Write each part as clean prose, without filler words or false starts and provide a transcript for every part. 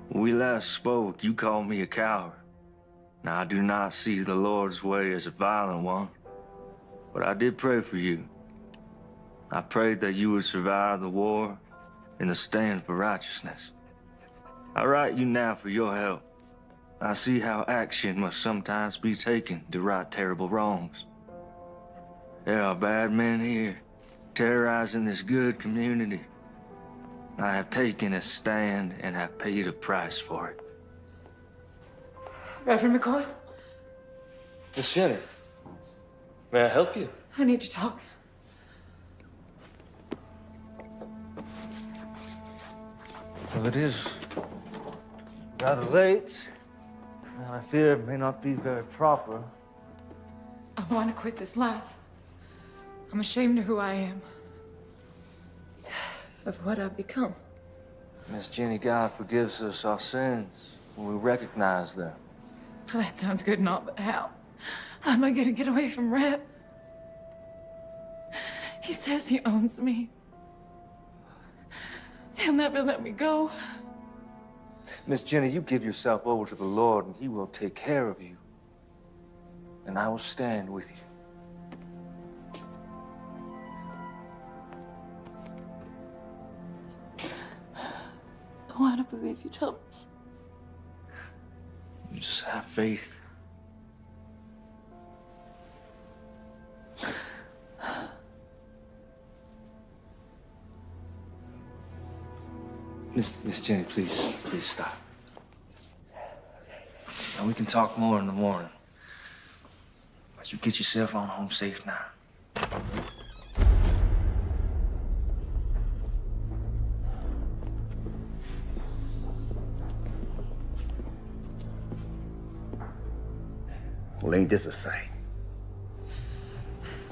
When we last spoke, you called me a coward. Now, I do not see the Lord's way as a violent one, but I did pray for you. I prayed that you would survive the war and the stand for righteousness. I write you now for your help. I see how action must sometimes be taken to right terrible wrongs. There are bad men here, terrorizing this good community. I have taken a stand and have paid a price for it. Reverend McCoy? Miss Jenny, may I help you? I need to talk. Well, it is rather late, and I fear it may not be very proper. I want to quit this life. I'm ashamed of who I am, of what I've become. Miss Jenny, God forgives us our sins when we recognize them. Well, that sounds good and all, but how? How am I gonna get away from Rhett? He says he owns me. He'll never let me go. Miss Jenny, you give yourself over to the Lord, and He will take care of you. And I will stand with you. I want to believe you, Thomas. You just have faith. Miss Jenny, please stop. And we can talk more in the morning. But you get yourself on home safe now. Well, ain't this a sight?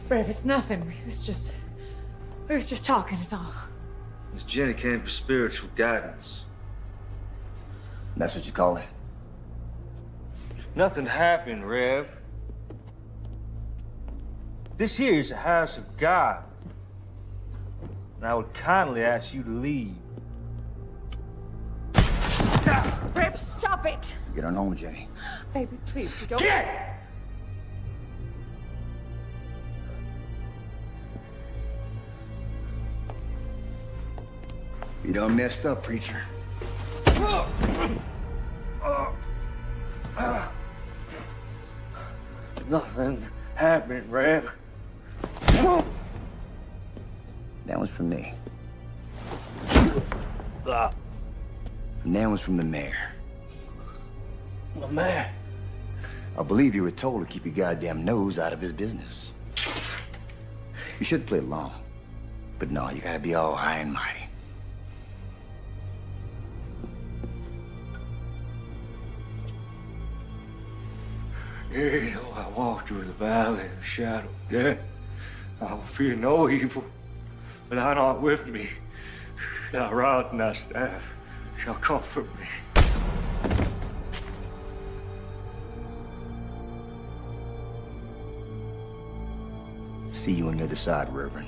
Brett, it's nothing. We was just talking, is all. Miss Jenny came for spiritual guidance. That's what you call it? Nothing happened, Reb. This here is a house of God. And I would kindly ask you to leave. Brett, stop it! Get on home, Jenny. Baby, please, you don't... Get! You done messed up, preacher. Nothing happened, Reb. That one's from me. Ah, And that one's from the mayor. my man. I believe you were told to keep your goddamn nose out of his business. You should play along. But no, you gotta be all high and mighty. Yea, though I walk through the valley of the shadow of death, I will fear no evil, but thou art with me. Thy rod and thy staff shall comfort me. See you on the other side, Reverend.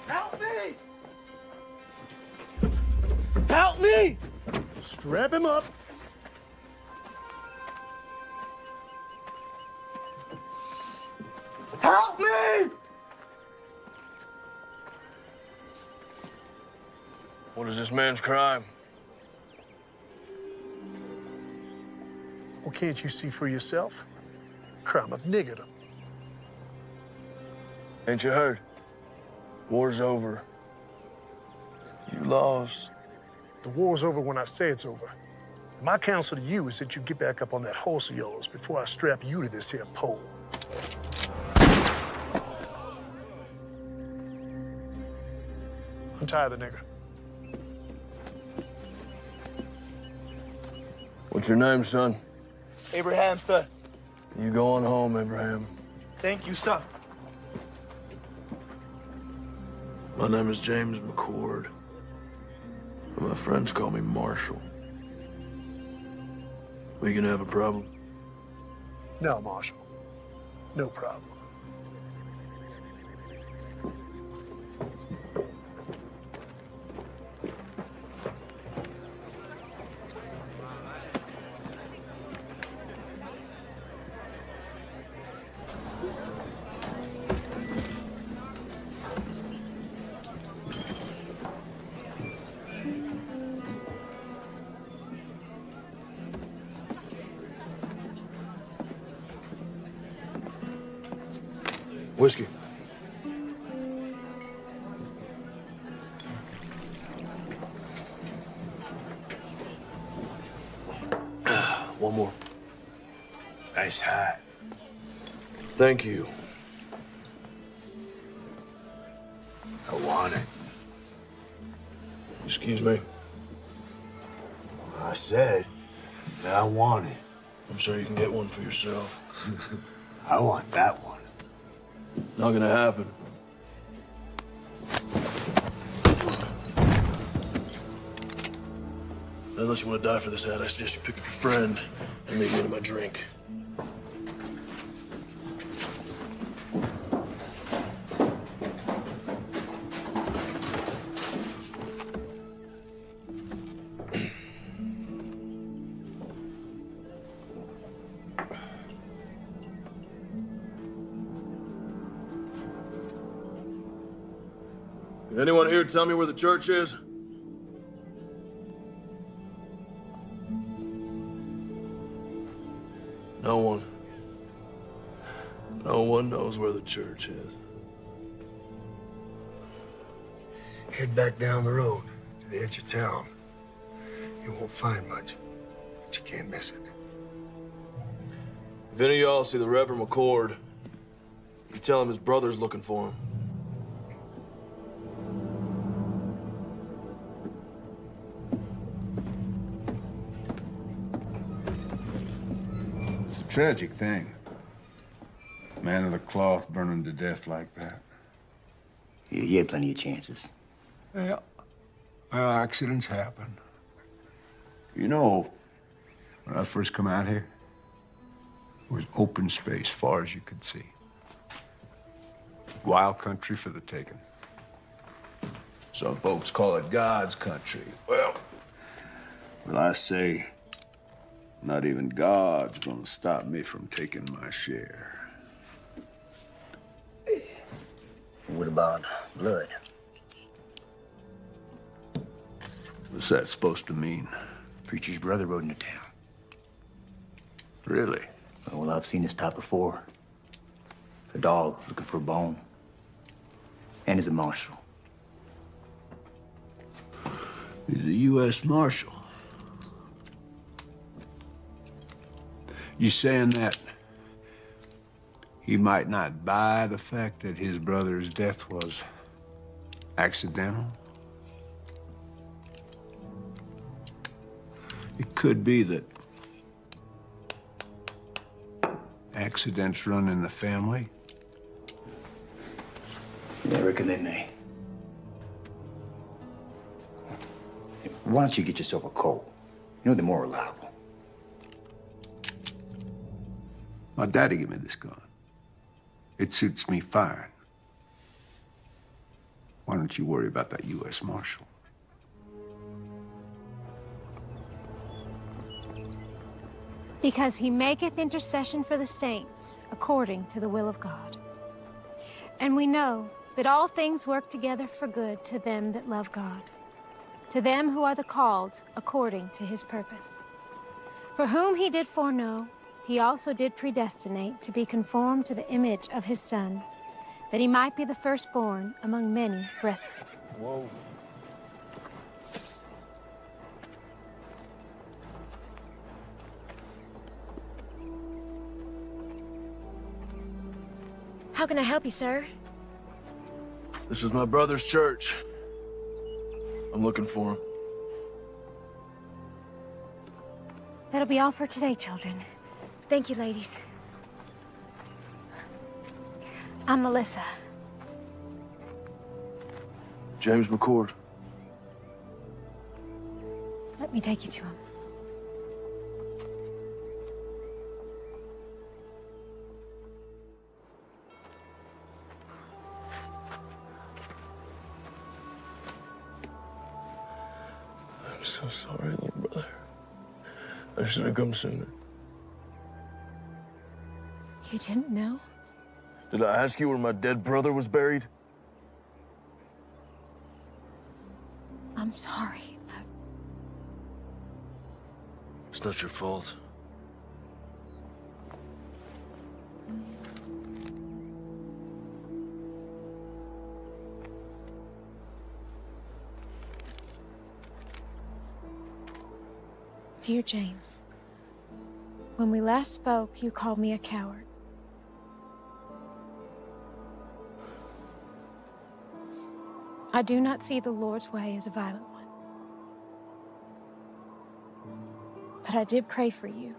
Help me! Help me! Strap him up. Help me! What is this man's crime? Well, can't you see for yourself? Crime of niggerdom. Ain't you heard? War's over. You lost. The war's over when I say it's over. My counsel to you is that you get back up on that horse of yours before I strap you to this here pole. Untie the nigger. What's your name, son? Abraham, sir. You going home, Abraham. Thank you, sir. My name is James McCord. My friends call me Marshall. We gonna have a problem? No, Marshal. No problem. Whiskey. One more. Nice hat. Thank you. I want it. Excuse me. I said that I want it. I'm sure you can get one for yourself. I want that one. Not gonna happen. Unless you want to die for this hat, I suggest you pick up your friend and leave me into my drink. Can anyone here tell me where the church is? No one. No one knows where the church is. Head back down the road to the edge of town. You won't find much, but you can't miss it. If any of y'all see the Reverend McCord, you tell him his brother's looking for him. It's a tragic thing. Man of the cloth burning to death like that. You had plenty of chances. Yeah. Well, accidents happen. You know, when I first come out here, it was open space far as you could see. Wild country for the taking. Some folks call it God's country. Well, I say, not even God's gonna stop me from taking my share. What about blood? What's that supposed to mean? Preacher's brother rode into town. Really? Well, I've seen this type before. A dog looking for a bone. And he's a marshal. He's a U.S. Marshal. You saying that he might not buy the fact that his brother's death was accidental? It could be that accidents run in the family. I reckon they may. Why don't you get yourself a Colt? You know they're more reliable. My daddy gave me this gun. It suits me fine. Why don't you worry about that U.S. Marshal? Because he maketh intercession for the saints according to the will of God. And we know that all things work together for good to them that love God, to them who are the called according to his purpose. For whom he did foreknow, he also did predestinate to be conformed to the image of his Son, that he might be the firstborn among many brethren. Whoa. How can I help you, sir? This is my brother's church. I'm looking for him. That'll be all for today, children. Thank you, ladies. I'm Melissa. James McCord. Let me take you to him. I'm so sorry, little brother. I should have come sooner. You didn't know? Did I ask you where my dead brother was buried? I'm sorry. It's not your fault. Dear James, when we last spoke, you called me a coward. I do not see the Lord's way as a violent one. But I did pray for you.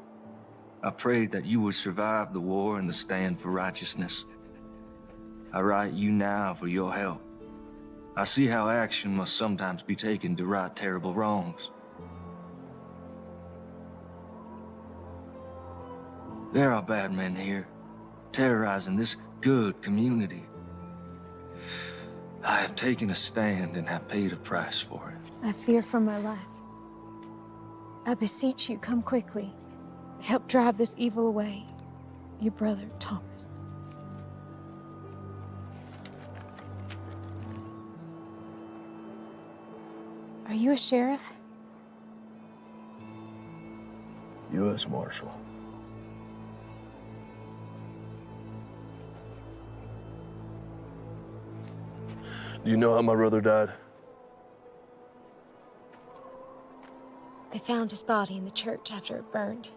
I prayed that you would survive the war and the stand for righteousness. I write you now for your help. I see how action must sometimes be taken to right terrible wrongs. There are bad men here, terrorizing this good community. I have taken a stand and have paid a price for it. I fear for my life. I beseech you, come quickly. Help drive this evil away. Your brother, Thomas. Are you a sheriff? U.S. Marshal. Do you know how my brother died? They found his body in the church after it burned.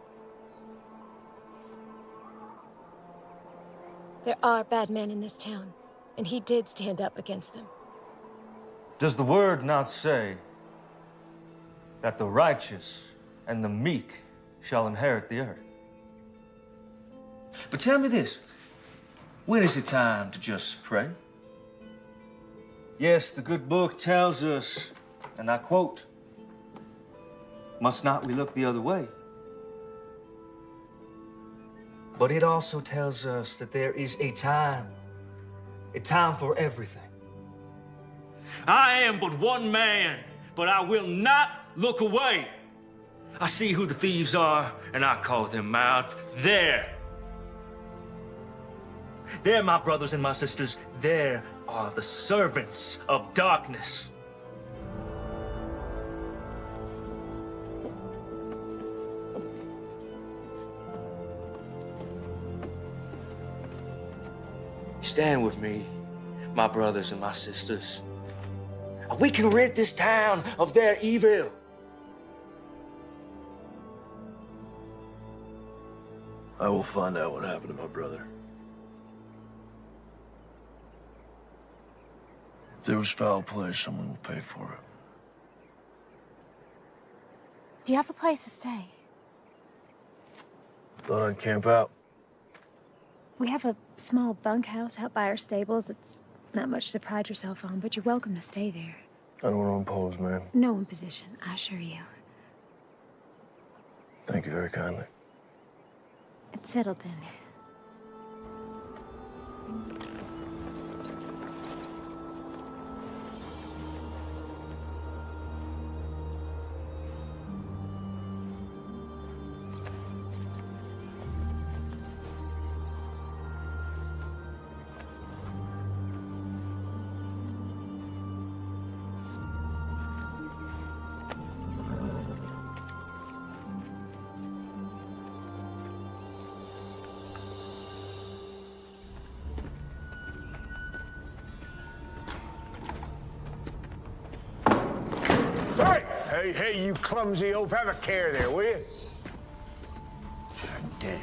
There are bad men in this town, and he did stand up against them. Does the word not say that the righteous and the meek shall inherit the earth? But tell me this, when is it time to just pray? Yes, the good book tells us, and I quote, "Must not we look the other way?" But it also tells us that there is a time for everything. I am but one man, but I will not look away. I see who the thieves are, and I call them out. There, my brothers and my sisters, there are the servants of darkness. Stand with me, my brothers and my sisters. We can rid this town of their evil. I will find out what happened to my brother. If there was foul play, someone will pay for it. Do you have a place to stay? Thought I'd camp out. We have a small bunkhouse out by our stables. It's not much to pride yourself on, but you're welcome to stay there. I don't want to impose, ma'am. No imposition, I assure you. Thank you very kindly. It's settled then. Hey, you clumsy oaf, have a care there, will you? God damn.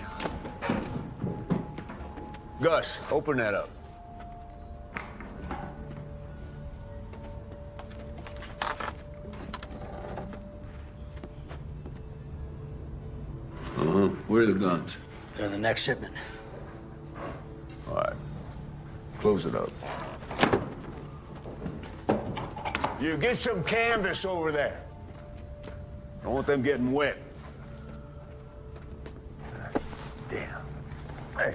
Gus, open that up. Where are the guns? They're in the next shipment. All right. Close it up. You get some canvas over there. Don't want them getting wet. Damn. Hey.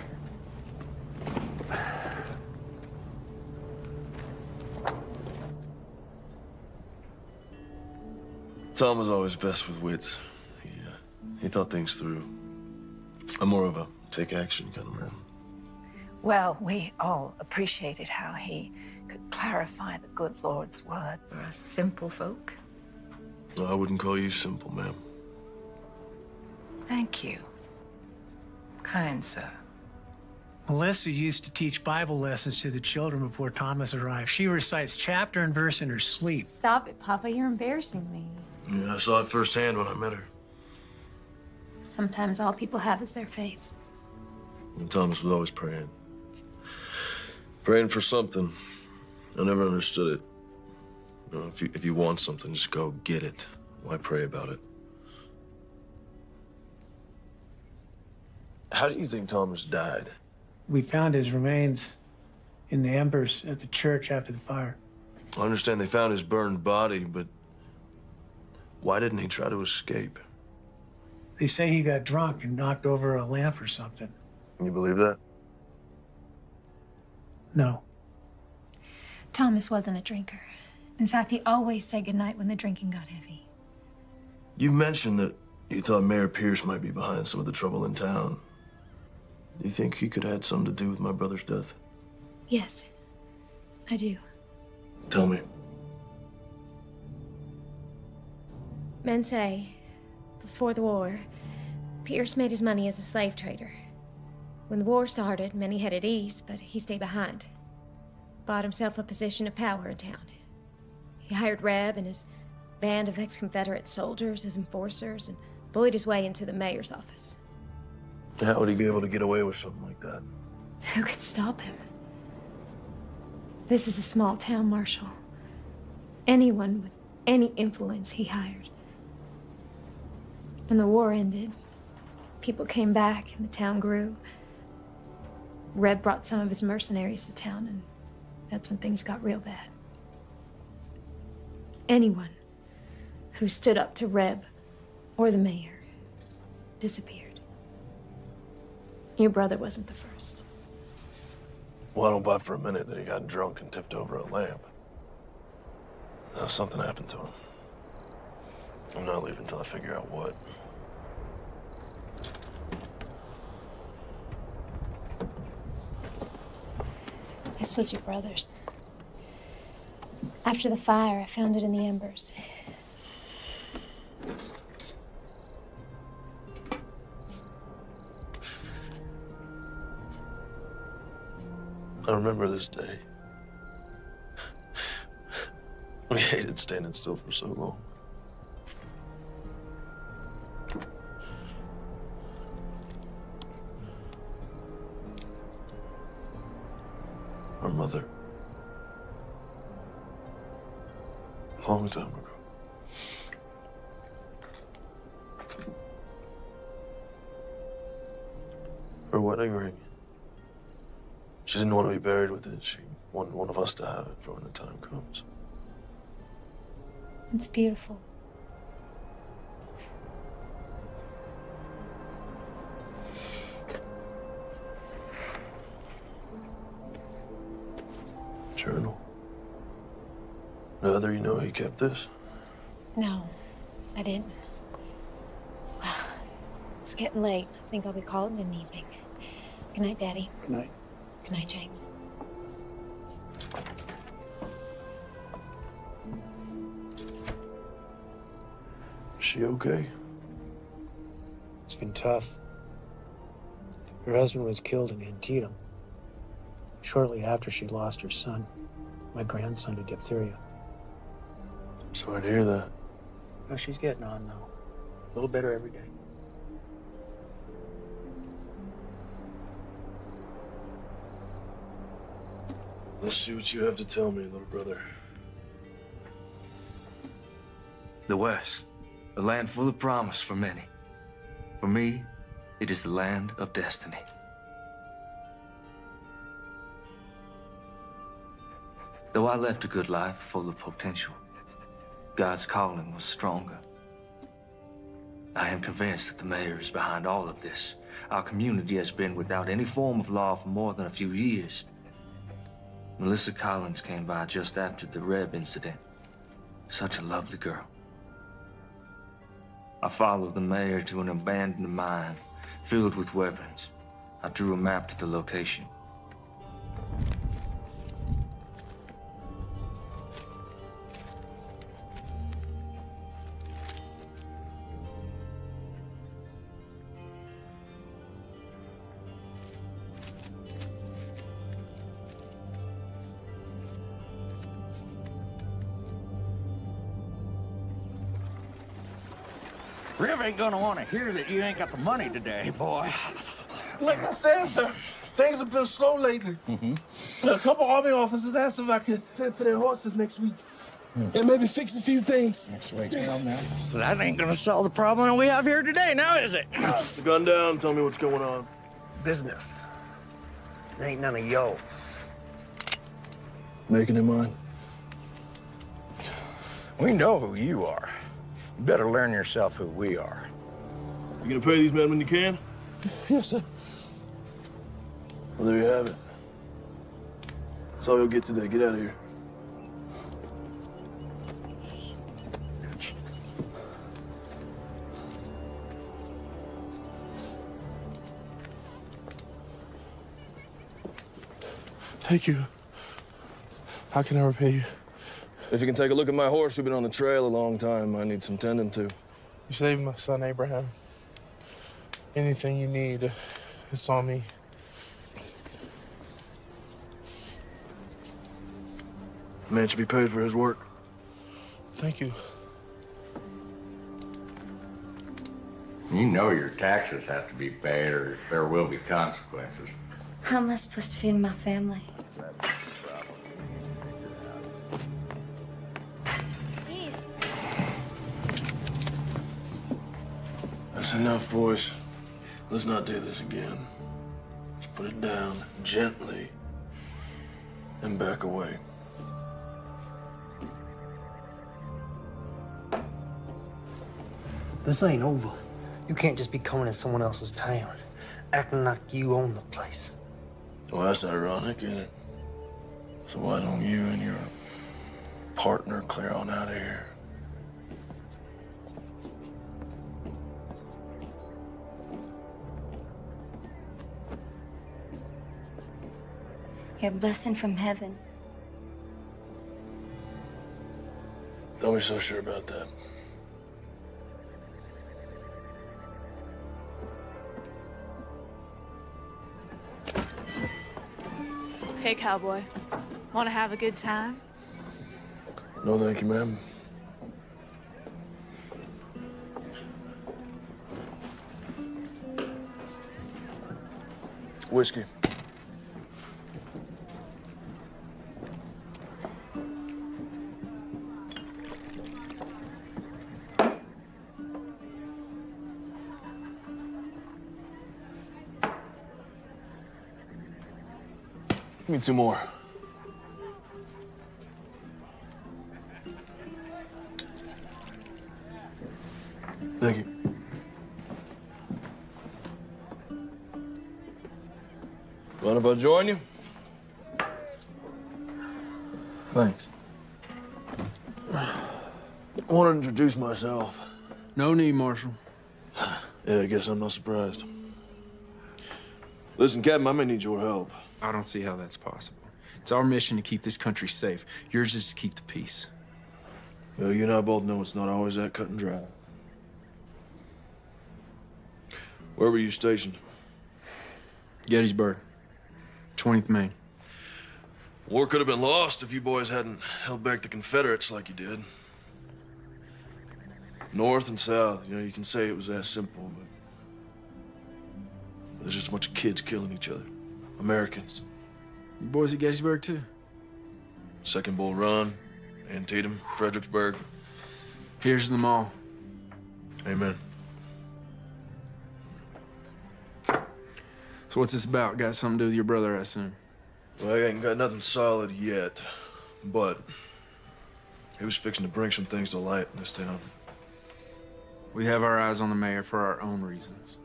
Tom was always best with wits. He thought things through. I'm more of a take action kind of man. Well, we all appreciated how he could clarify the good Lord's word for us simple folk. No, I wouldn't call you simple, ma'am. Thank you, kind sir. Melissa used to teach Bible lessons to the children before Thomas arrived. She recites chapter and verse in her sleep. Stop it, Papa. You're embarrassing me. Yeah, I saw it firsthand when I met her. Sometimes all people have is their faith. And Thomas was always praying. Praying for something. I never understood it. You know, if you want something, just go get it. Why pray about it? How do you think Thomas died? We found his remains in the embers at the church after the fire. I understand they found his burned body, but why didn't he try to escape? They say he got drunk and knocked over a lamp or something. You believe that? No. Thomas wasn't a drinker. In fact, he always said goodnight when the drinking got heavy. You mentioned that you thought Mayor Pierce might be behind some of the trouble in town. Do you think he could have had something to do with my brother's death? Yes, I do. Tell me. Men say, before the war, Pierce made his money as a slave trader. When the war started, many headed east, but he stayed behind. Bought himself a position of power in town. He hired Reb and his band of ex-Confederate soldiers as enforcers and bullied his way into the mayor's office. How would he be able to get away with something like that? Who could stop him? This is a small town, Marshal. Anyone with any influence he hired. When the war ended, people came back and the town grew. Reb brought some of his mercenaries to town, and that's when things got real bad. Anyone who stood up to Reb or the mayor disappeared. Your brother wasn't the first. Well, I don't buy for a minute that he got drunk and tipped over a lamp. Now, something happened to him. I'm not leaving until I figure out what. This was your brother's. After the fire, I found it in the embers. I remember this day. We hated standing still for so long. mother. Long time ago. Her wedding ring. She didn't want to be buried with it. She wanted one of us to have it for when the time comes. It's beautiful. Journal. Now, you know he kept this? No, I didn't. Well, it's getting late. I think I'll be calling it an evening. Good night, Daddy. Good night. Good night, James. Is she okay? It's been tough. Her husband was killed in Antietam shortly after she lost her son, my grandson, to diphtheria. I'm sorry to hear that. Well, she's getting on now. A little better every day. Let's see what you have to tell me, little brother. The West, a land full of promise for many. For me, it is the land of destiny. Though I left a good life full of potential, God's calling was stronger. I am convinced that the mayor is behind all of this. Our community has been without any form of law for more than a few years. Melissa Collins came by just after the Reb incident. Such a lovely girl. I followed the mayor to an abandoned mine filled with weapons. I drew a map to the location. Riv ain't gonna want to hear that you ain't got the money today, boy. Like I said, sir, things have been slow lately. A couple Army officers asked if I could tend to their horses next week. And maybe fix a few things. Next week, now. That ain't gonna solve the problem we have here today, now is it? Put the gun down, tell me what's going on. Business. It ain't none of yours. Making it mine. We know who you are. You better learn yourself who we are. You gonna pay these men when you can? Yes, sir. Well, there you have it. That's all you'll get today. Get out of here. Thank you. How can I repay you? If you can take a look at my horse, we've been on the trail a long time. I need some tending to. You saved my son, Abraham. Anything you need, it's on me. The man should be paid for his work. Thank you. You know your taxes have to be paid or there will be consequences. How am I supposed to feed my family? That's enough, boys. Let's not do this again. Let's put it down gently and back away. This ain't over. You can't just be coming in someone else's town, acting like you own the place. Well, that's ironic, isn't it? So why don't you and your partner clear on out of here? You're a blessing from heaven. Don't be so sure about that. Hey, cowboy. Want to have a good time? No, thank you, ma'am. Whiskey. Give me 2 more. Thank you. Mind if I join you? Thanks. I want to introduce myself. No need, Marshal. Yeah, I guess I'm not surprised. Listen, Captain, I may need your help. I don't see how that's possible. It's our mission to keep this country safe. Yours is to keep the peace. Well, you and I both know it's not always that cut and dry. Where were you stationed? Gettysburg, 20th Maine. War could have been lost if you boys hadn't held back the Confederates like you did. North and South, you know, you can say it was that simple, but there's just a bunch of kids killing each other. Americans. You boys at Gettysburg, too? Second Bull Run, Antietam, Fredericksburg. Here's them all. Amen. So what's this about? Got something to do with your brother, I assume? Well, I ain't got nothing solid yet, but he was fixing to bring some things to light in this town. We have our eyes on the mayor for our own reasons.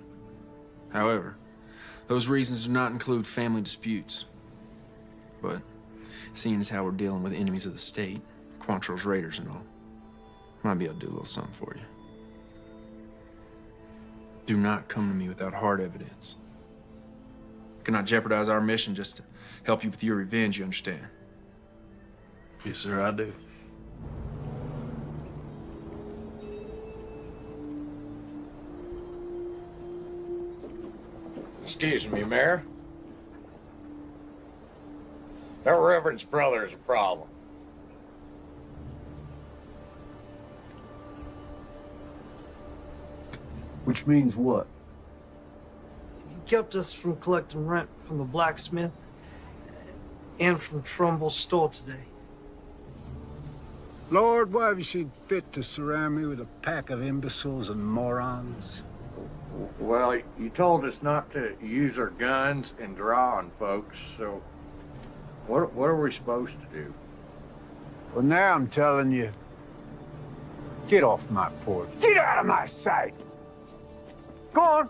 However, those reasons do not include family disputes. But seeing as how we're dealing with enemies of the state, Quantrill's raiders and all, might be able to do a little something for you. Do not come to me without hard evidence. Cannot jeopardize our mission just to help you with your revenge, you understand? Yes, sir, I do. Excuse me, Mayor. That Reverend's brother is a problem. Which means what? He kept us from collecting rent from the blacksmith and from Trumbull's store today. Lord, why have you seen fit to surround me with a pack of imbeciles and morons? Well, you told us not to use our guns and draw on folks, so what are we supposed to do? Well, now I'm telling you, get off my porch. Get out of my sight! Go on!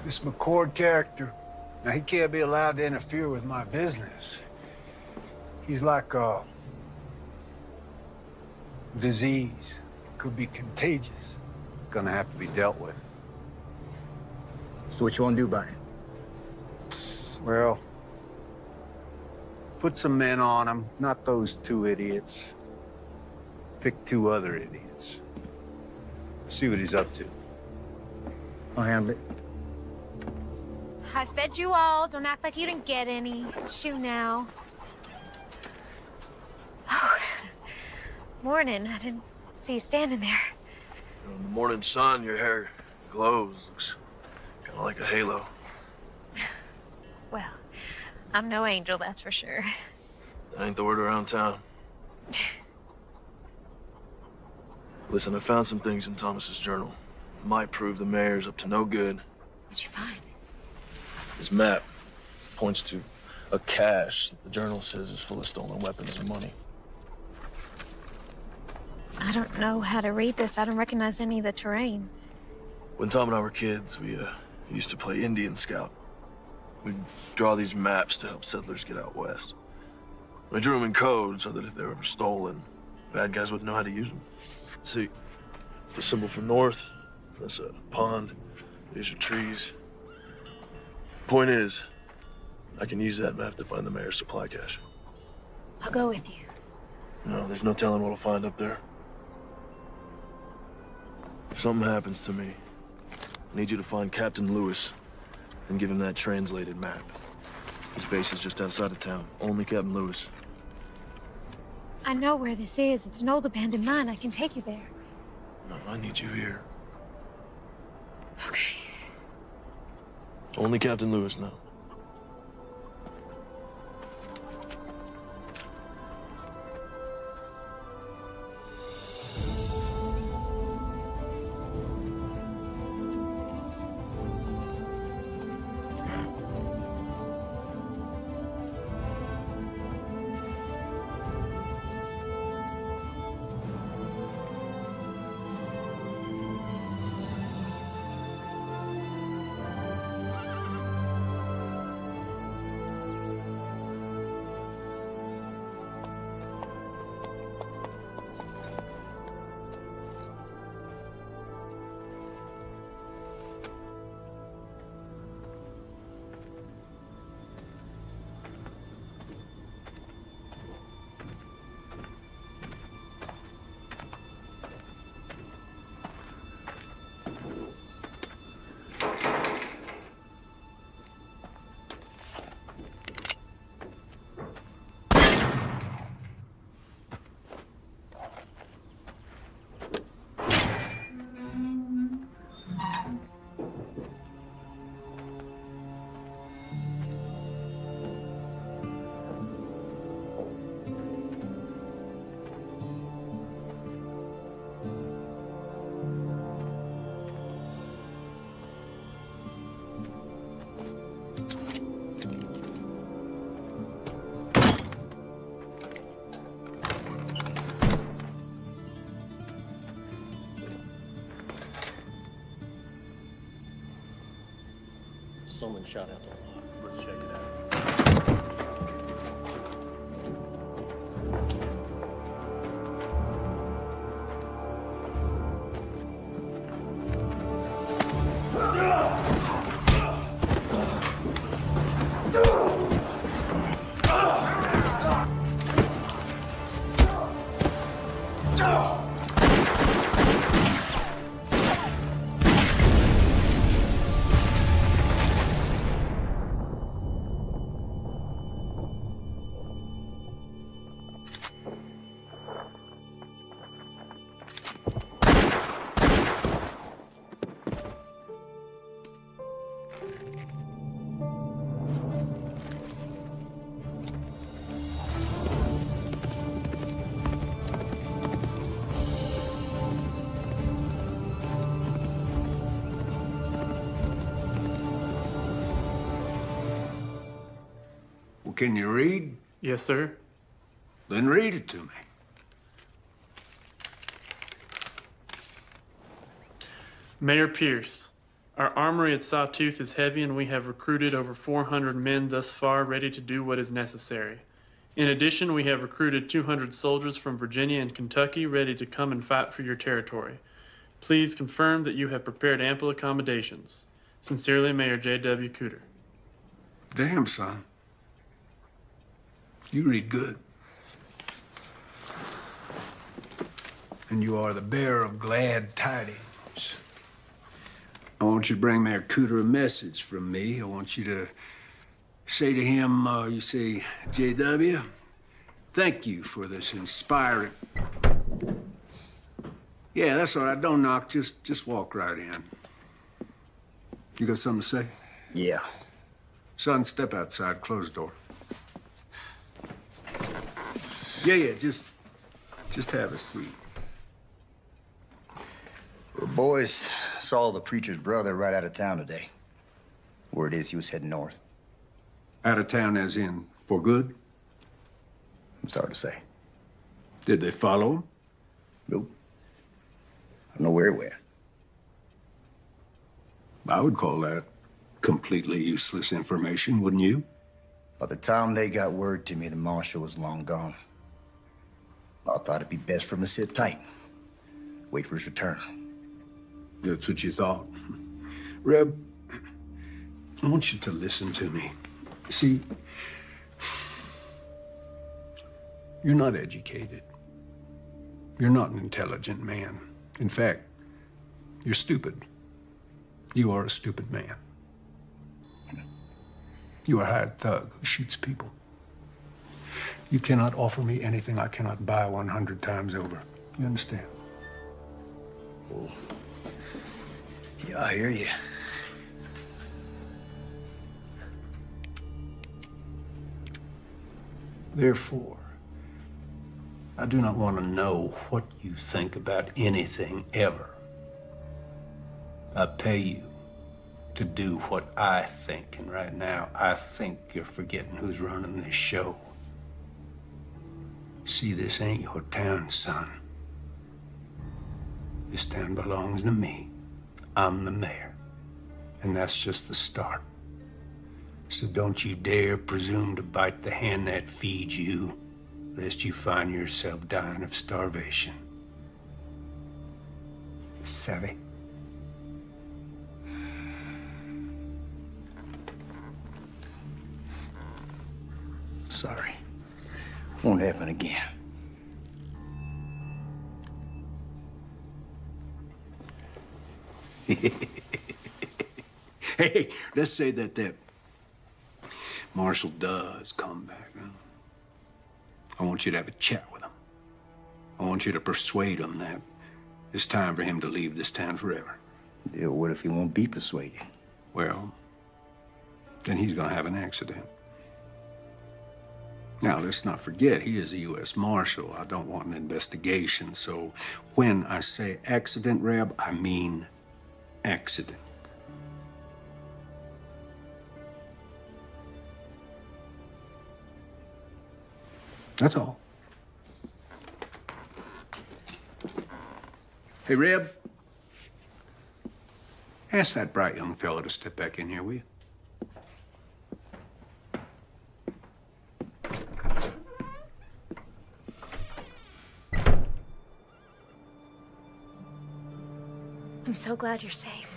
This McCord character, now he can't be allowed to interfere with my business. He's like a disease. Could be contagious. Gonna have to be dealt with. So what you want to do about it? Well, put some men on him, not those 2 idiots. Pick 2 other idiots. See what he's up to. I'll handle it. I fed you all. Don't act like you didn't get any. Shoo now. Oh, morning. I didn't see you standing there. In the morning sun, your hair glows. Looks kind of like a halo. Well, I'm no angel, that's for sure. That ain't the word around town. Listen, I found some things in Thomas's journal. Might prove the mayor's up to no good. What'd you find? His map points to a cache that the journal says is full of stolen weapons and money. I don't know how to read this. I don't recognize any of the terrain. When Tom and I were kids, we used to play Indian Scout. We'd draw these maps to help settlers get out west. We drew them in code so that if they were ever stolen, bad guys wouldn't know how to use them. See, the symbol for north, that's a pond. These are trees. Point is, I can use that map to find the mayor's supply cache. I'll go with you. No, there's no telling what I'll find up there. If something happens to me, I need you to find Captain Lewis and give him that translated map. His base is just outside of town. Only Captain Lewis. I know where this is. It's an old abandoned mine. I can take you there. No, I need you here. Okay. Only Captain Lewis now. someone shot out the lot. Let's check it out. Can you read? Yes, sir. Then read it to me. Mayor Pierce, our armory at Sawtooth is heavy and we have recruited over 400 men thus far ready to do what is necessary. In addition, we have recruited 200 soldiers from Virginia and Kentucky ready to come and fight for your territory. Please confirm that you have prepared ample accommodations. Sincerely, Mayor J.W. Cooter. Damn, son. You read good. And you are the bearer of glad tidings. I want you to bring Mayor Cooter a message from me. I want you to say to him, you say, J.W., thank you for this inspiring... Yeah, that's all right. Don't knock. Just walk right in. You got something to say? Yeah. Son, step outside. Close the door. Yeah, just have a seat. The boys saw the preacher's brother right out of town today. Word is he was heading north. Out of town as in for good? It's hard to say. Did they follow him? Nope. I don't know where he went. I would call that completely useless information, wouldn't you? By the time they got word to me, the marshal was long gone. I thought it'd be best for him to sit tight. Wait for his return. That's what you thought. Reb, I want you to listen to me. See, you're not educated. You're not an intelligent man. In fact, you're stupid. You are a stupid man. You are a hired thug who shoots people. You cannot offer me anything I cannot buy 100 times over. You understand? Oh. Yeah, I hear you. Therefore, I do not want to know what you think about anything ever. I pay you to do what I think, and right now, I think you're forgetting who's running this show. See, this ain't your town, son. This town belongs to me. I'm the mayor. And that's just the start. So don't you dare presume to bite the hand that feeds you, lest you find yourself dying of starvation. Savvy? Sorry. Won't happen again. Hey, let's say that Marshal does come back. Huh? I want you to have a chat with him. I want you to persuade him that it's time for him to leave this town forever. Yeah, what if he won't be persuaded? Well, then he's gonna have an accident. Now, let's not forget, he is a U.S. Marshal. I don't want an investigation, so when I say accident, Reb, I mean accident. That's all. Hey, Reb, ask that bright young fella to step back in here, will you? so glad you're safe.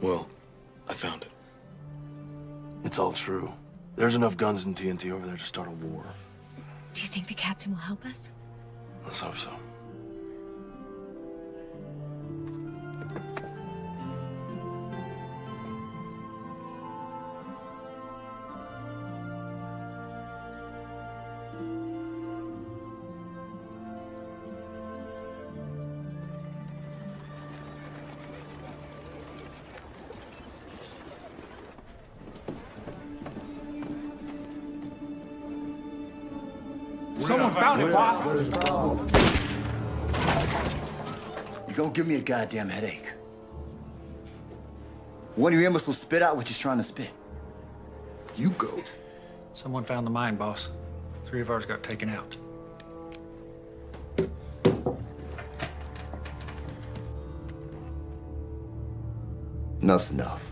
Well, I found it. It's all true. There's enough guns and TNT over there to start a war. Do you think the captain will help us? Let's hope so. Someone found it, boss. You gonna give me a goddamn headache. One of your imbeciles will spit out what you're trying to spit. You go. Someone found the mine, boss. 3 of ours got taken out. Enough's enough.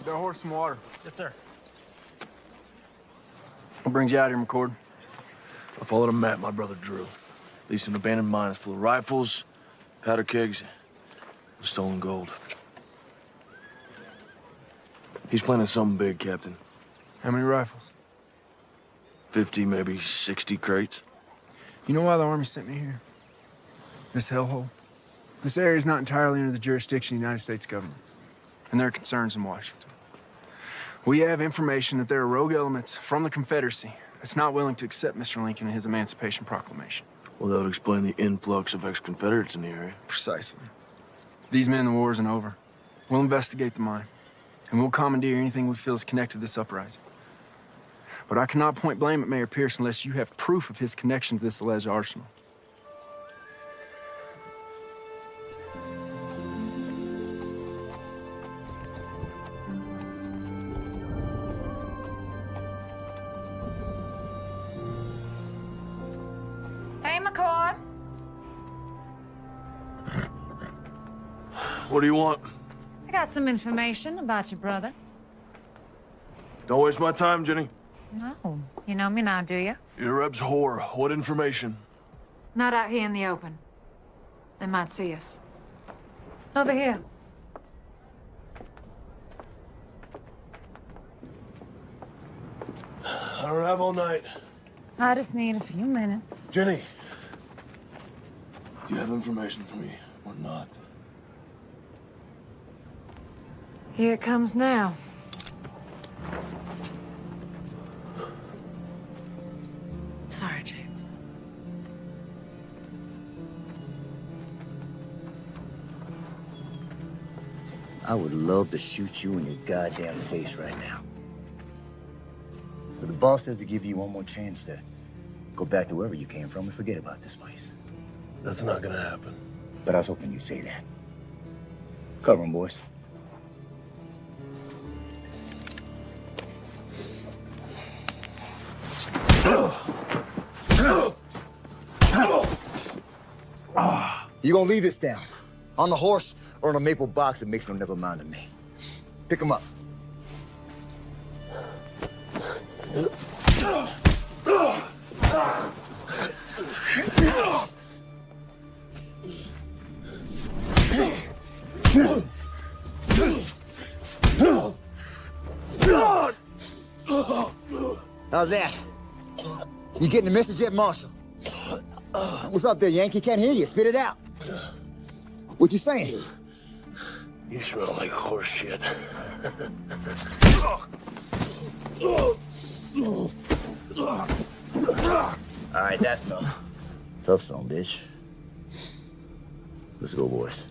That horse some water. Yes, sir. What brings you out here, McCord? I followed a map my brother drew. At least an abandoned mine is full of rifles, powder kegs, and stolen gold. He's planning something big, Captain. How many rifles? 50, maybe 60 crates. You know why the Army sent me here? This hellhole. This area is not entirely under the jurisdiction of the United States government, and there are concerns in Washington. We have information that there are rogue elements from the Confederacy that's not willing to accept Mr. Lincoln and his Emancipation Proclamation. Well, that would explain the influx of ex-Confederates in the area. Precisely. These men, the war isn't over. We'll investigate the mine, and we'll commandeer anything we feel is connected to this uprising. But I cannot point blame at Mayor Pierce unless you have proof of his connection to this alleged arsenal. Hey, McCord. What do you want? I got some information about your brother. Don't waste my time, Jenny. No, you know me now, do you? You're Reb's whore. What information? Not out here in the open. They might see us. Over here. I don't have all night. I just need a few minutes. Jenny, do you have information for me or not? Here it comes now. Sorry, James. I would love to shoot you in your goddamn face right now. But the boss says to give you one more chance to go back to wherever you came from and forget about this place. That's not gonna happen. But I was hoping you'd say that. Cover 'em, boys. You gonna leave this down? On the horse or in a maple box that makes no never mind to me? Pick 'em up. How's that? You getting the message yet, Marshal? What's up there, Yankee? Can't hear you. Spit it out. What you saying? You smell like horse shit. All right, that's tough. Tough song, bitch. Let's go, boys.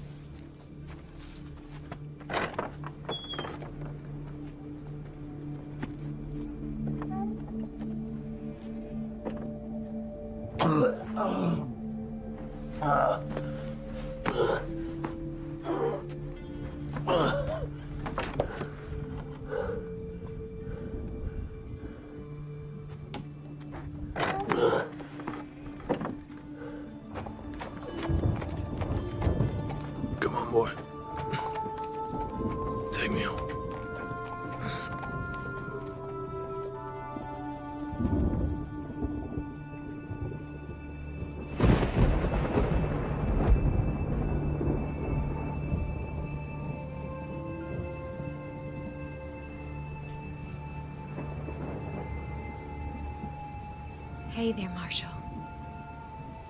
Hey there, Marshal.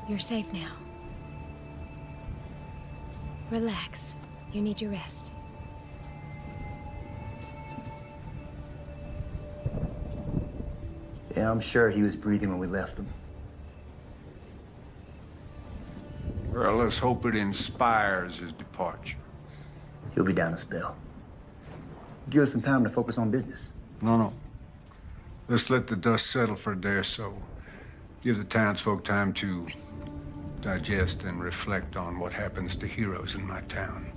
You're safe now. Relax. You need your rest. Yeah, I'm sure he was breathing when we left him. Well, let's hope it inspires his departure. He'll be down a spell. Give us some time to focus on business. No. Let's let the dust settle for a day or so. Give the townsfolk time to digest and reflect on what happens to heroes in my town.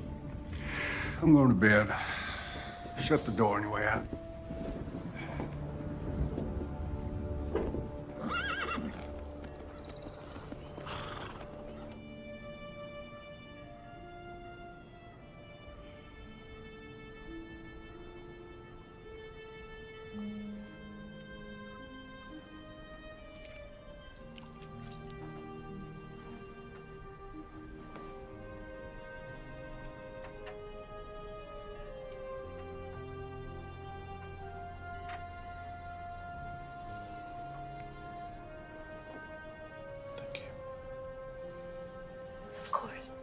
I'm going to bed. Shut the door on your way out. Of course.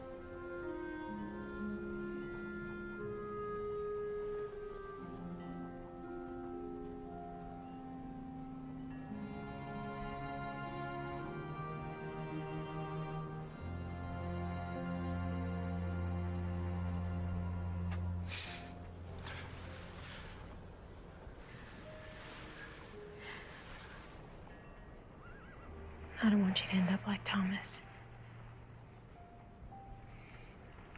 I don't want you to end up like Thomas.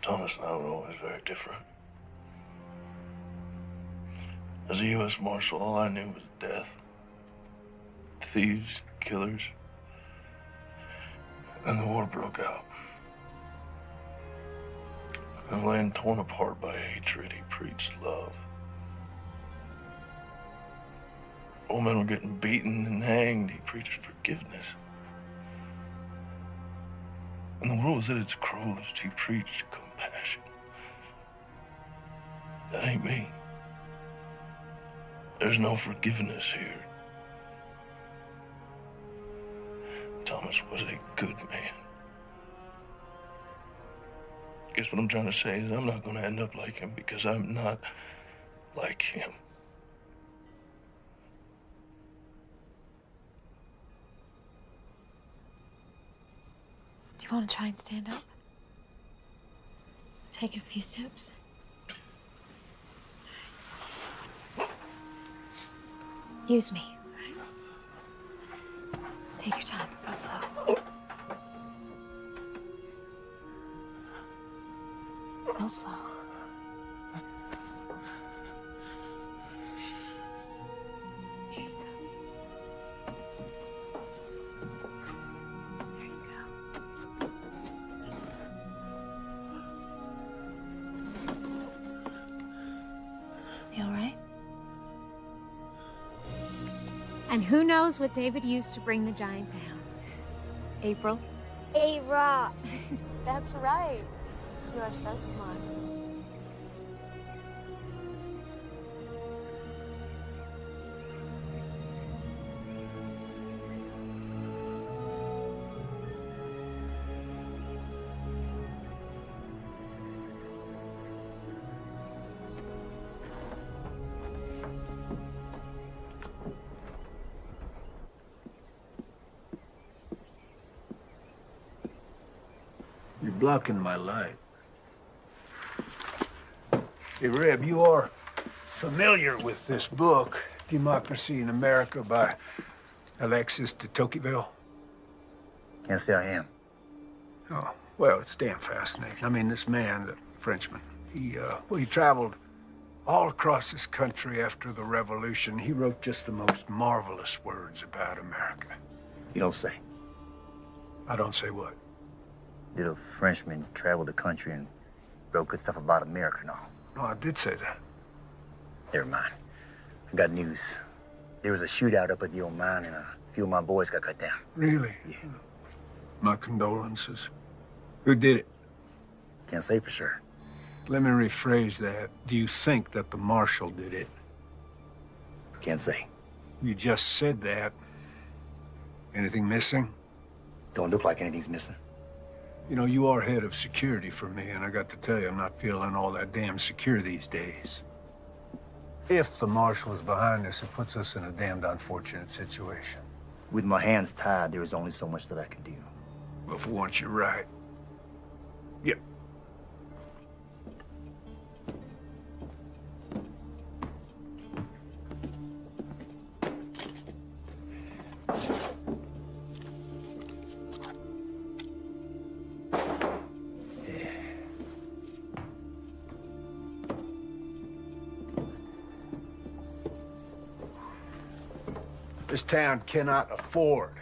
Thomas and I were always very different. As a U.S. Marshal, all I knew was death. Thieves, killers. And the war broke out. And a land torn apart by hatred, he preached love. Old men were getting beaten and hanged, he preached forgiveness. And the world was at its cruelest, he preached compassion. That ain't me. There's no forgiveness here. Thomas was a good man. Guess what I'm trying to say is I'm not going to end up like him because I'm not like him. Do you want to try and stand up? Take a few steps. Use me. Take your time. Go slow. Go slow. You all right? And who knows what David used to bring the giant down? April? A rock. That's right. You are so smart. You're blocking my light. Hey, Reb, you are familiar with this book, Democracy in America by Alexis de Tocqueville? Can't say I am. Oh, well, it's damn fascinating. I mean, this man, the Frenchman, he traveled all across this country after the Revolution. He wrote just the most marvelous words about America. You don't say. I don't say what? Did a Frenchman travel the country and wrote good stuff about America and all? No, I did say that. Never mind. I got news. There was a shootout up at the old mine and a few of my boys got cut down. Really? Yeah. My condolences. Who did it? Can't say for sure. Let me rephrase that. Do you think that the marshal did it? Can't say. You just said that, Anything missing? Don't look like anything's missing. You know, you are head of security for me, and I got to tell you, I'm not feeling all that damn secure these days. If the marshal is behind this, it puts us in a damned unfortunate situation. With my hands tied, there is only so much that I can do. Well, for once, you're right. Yep. This town cannot afford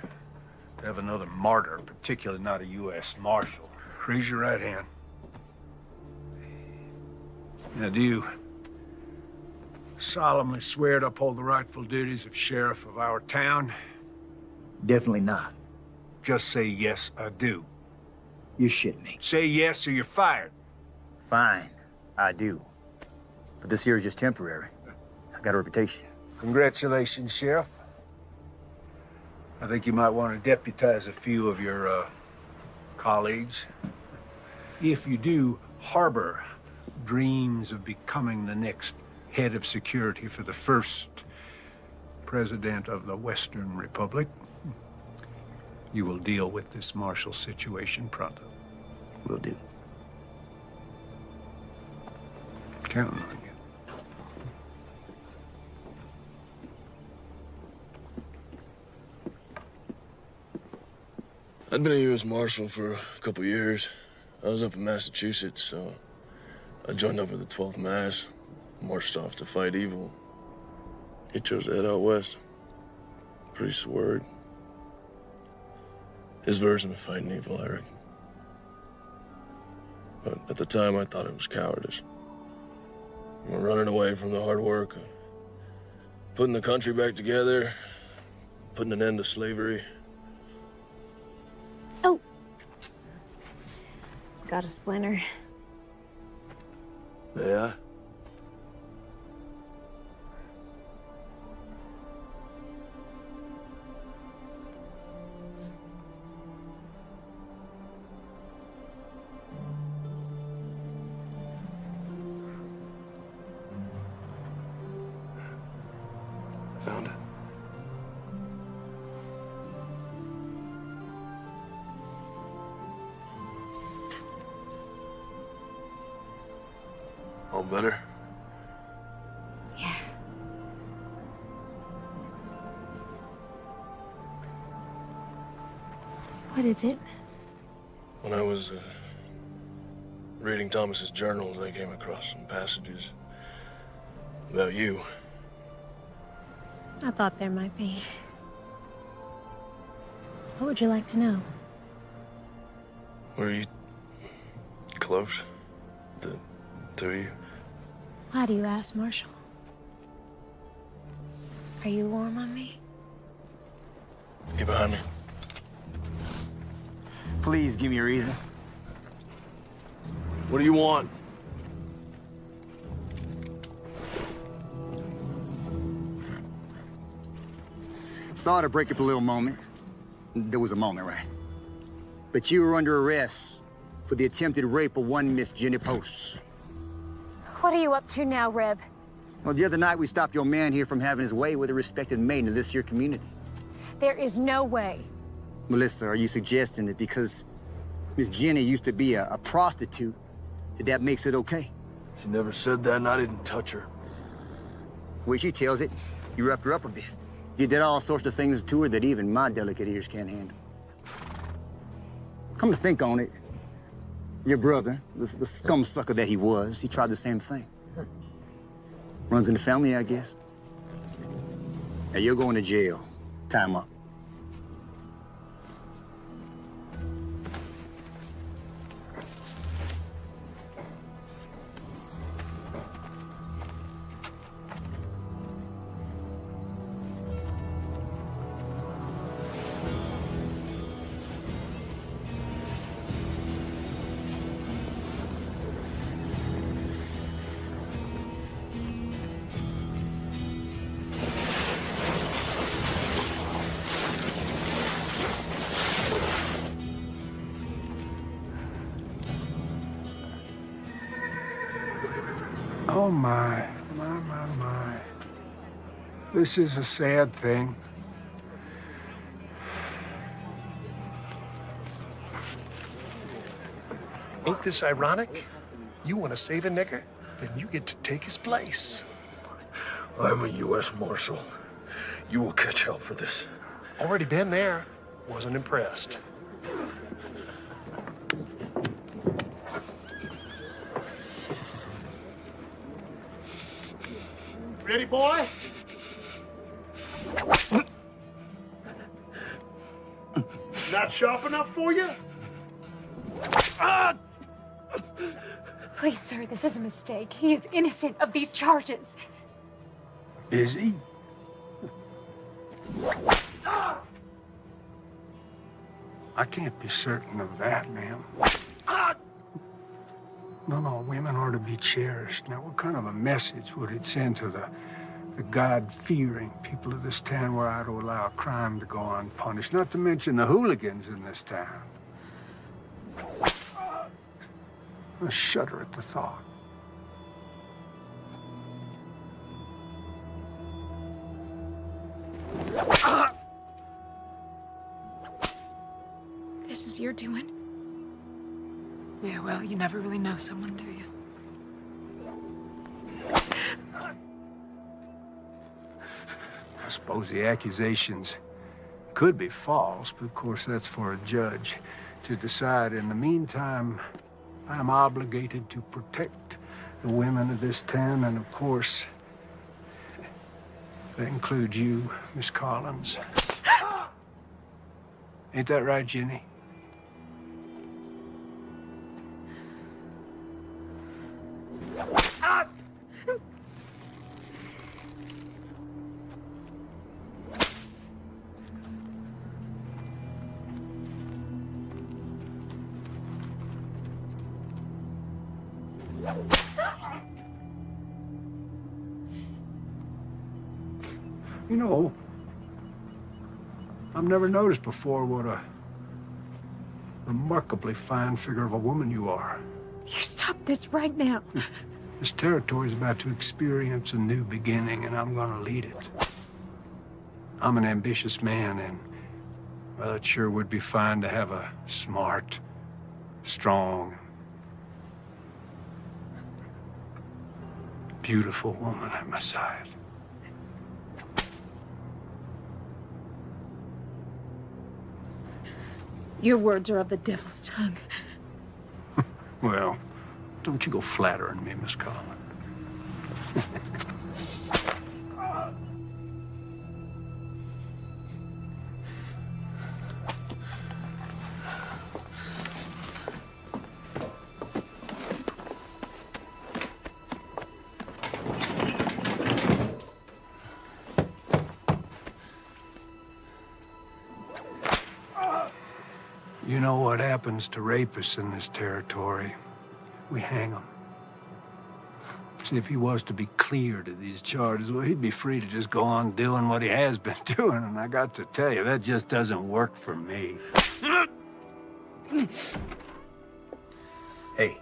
to have another martyr, particularly not a U.S. Marshal. Raise your right hand. Now, do you solemnly swear to uphold the rightful duties of sheriff of our town? Definitely not. Just say, yes, I do. You shit me. Say yes or you're fired. Fine, I do. But this here is just temporary. I got a reputation. Congratulations, Sheriff. I think you might want to deputize a few of your colleagues. If you do harbor dreams of becoming the next head of security for the first president of the Western Republic, you will deal with this martial situation pronto. Will do. Counting on you. I'd been a U.S. Marshal for a couple years. I was up in Massachusetts, so I joined up with the 12th Mass, marched off to fight evil. He chose to head out west. Priest's word. His version of fighting evil, I reckon. But at the time, I thought it was cowardice. You know, running away from the hard work, putting the country back together, putting an end to slavery. Oh. Got a splinter. Yeah? Found it. All better? Yeah. What is it? When I was reading Thomas's journals, I came across some passages about you. I thought there might be. What would you like to know? Were you close? The two of you? Why do you ask, Marshal? Are you warm on me? Get behind me. Please give me a reason. What do you want? Sorry to break up a little moment. There was a moment, right? But you were under arrest for the attempted rape of one Miss Jenny Post. What are you up to now, Reb? Well, the other night we stopped your man here from having his way with a respected maiden of this here community. There is no way. Melissa, are you suggesting that because Miss Jenny used to be a prostitute, that makes it okay? She never said that, and I didn't touch her. The way she tells it, you roughed her up a bit. You did all sorts of things to her that even my delicate ears can't handle. Come to think on it, your brother, the scumsucker that he was, he tried the same thing. Runs in the family, I guess. Now you're going to jail. Time up. Oh, my. This is a sad thing. Ain't this ironic? You want to save a nigger, then you get to take his place. I'm a U.S. Marshal. You will catch hell for this. Already been there. Wasn't impressed. Ready, boy? Not sharp enough for you? Please, sir, this is a mistake. He is innocent of these charges. Is he? I can't be certain of that, ma'am. No, women are to be cherished. Now, what kind of a message would it send to the God-fearing people of this town were I to allow crime to go unpunished? Not to mention the hooligans in this town. I shudder at the thought. This is your doing? Yeah, well, you never really know someone, do you? I suppose the accusations could be false, but of course that's for a judge to decide. In the meantime, I'm obligated to protect the women of this town, and of course, that includes you, Miss Collins. Ain't that right, Jenny? You know, I've never noticed before what a remarkably fine figure of a woman you are. You stop this right now. This territory is about to experience a new beginning, and I'm gonna lead it. I'm an ambitious man, and, well, it sure would be fine to have a smart, strong, beautiful woman at my side. Your words are of the devil's tongue. Well, don't you go flattering me, Miss Collins. You know what happens to rapists in this territory? We hang them. See, if he was to be cleared of these charges, well, he'd be free to just go on doing what he has been doing, and I got to tell you, that just doesn't work for me. Hey.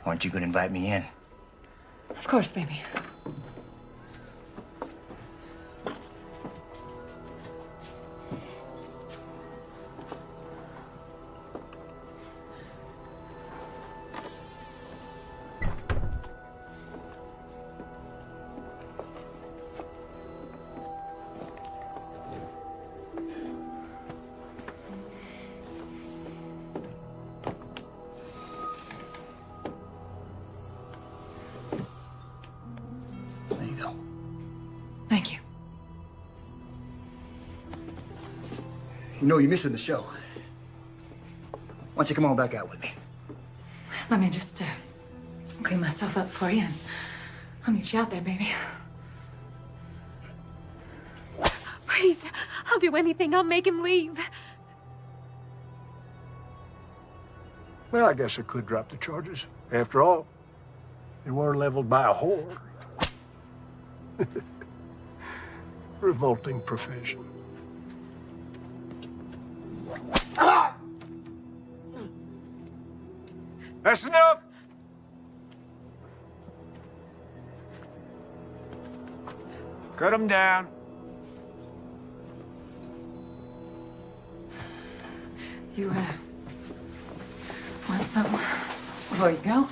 Aren't you gonna invite me in? Of course, baby. There you go. Thank you. You know, you're missing the show. Why don't you come on back out with me? Let me just clean myself up for you, and I'll meet you out there, baby. Please, I'll do anything. I'll make him leave. Well, I guess I could drop the charges. After all, they were leveled by a whore. Revolting profession. That's enough! Cut him down. You, want something before you go?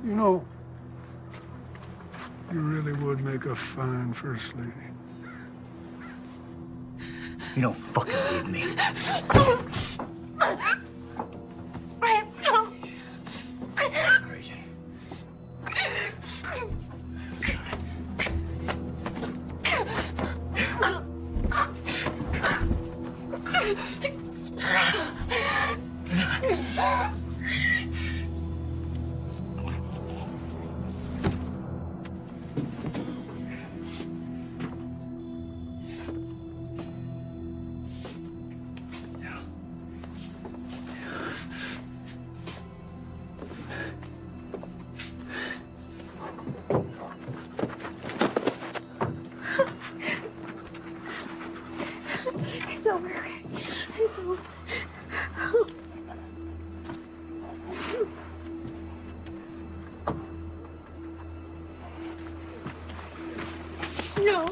You know, you really would make a fine first lady. You don't fucking need me. It's over. It's over. No.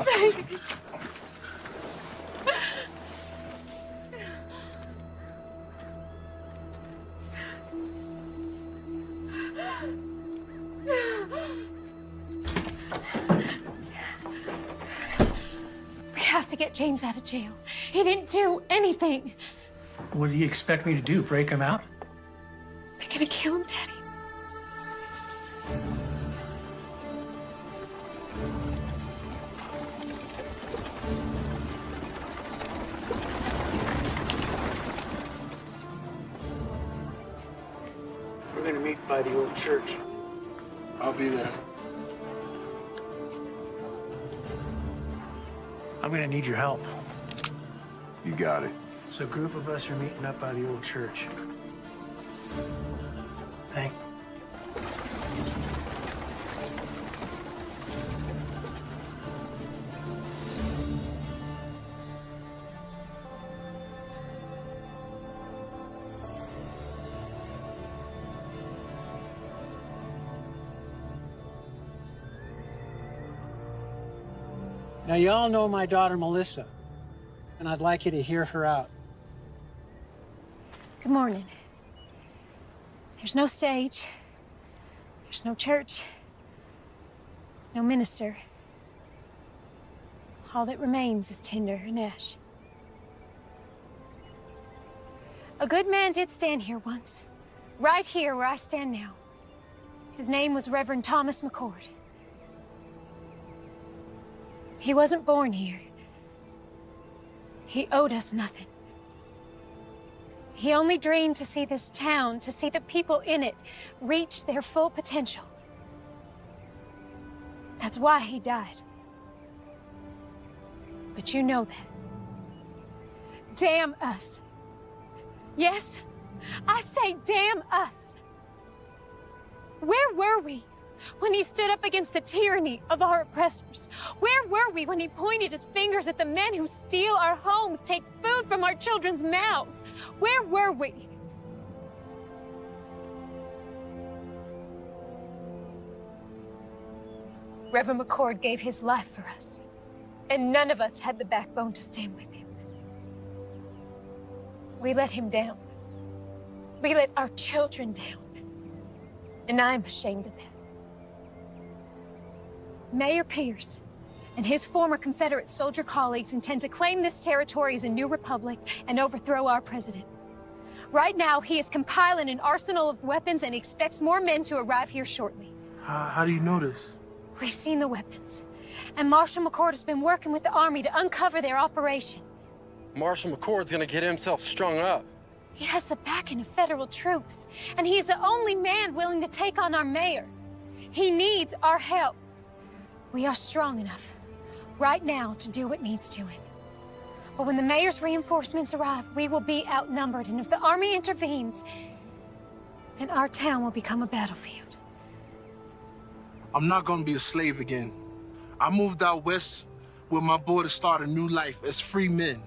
Baby. We have to get James out of jail. He didn't do anything. What do you expect me to do? Break him out? They're gonna kill him, Daddy. We're gonna meet by the old church. I'll be there. I'm gonna need your help. You got it. So a group of us are meeting up by the old church. Thank Now, you all know my daughter, Melissa, and I'd like you to hear her out. Good morning. There's no stage. There's no church. No minister. All that remains is tinder and ash. A good man did stand here once. Right here where I stand now. His name was Reverend Thomas McCord. He wasn't born here. He owed us nothing. He only dreamed to see this town, to see the people in it, reach their full potential. That's why he died. But you know that. Damn us. Yes, I say damn us. Where were we when he stood up against the tyranny of our oppressors? Where were we when he pointed his fingers at the men who steal our homes, take food from our children's mouths? Where were we? Reverend McCord gave his life for us, and none of us had the backbone to stand with him. We let him down. We let our children down, and I'm ashamed of that. Mayor Pierce and his former Confederate soldier colleagues intend to claim this territory as a new republic and overthrow our president. Right now, he is compiling an arsenal of weapons and expects more men to arrive here shortly. How do you know this? We've seen the weapons, and Marshal McCord has been working with the Army to uncover their operation. Marshal McCord's gonna get himself strung up. He has the backing of federal troops, and he is the only man willing to take on our mayor. He needs our help. We are strong enough right now to do what needs doing. But when the mayor's reinforcements arrive, we will be outnumbered, and if the army intervenes, then our town will become a battlefield. I'm not gonna be a slave again. I moved out west with my boy to start a new life as free men.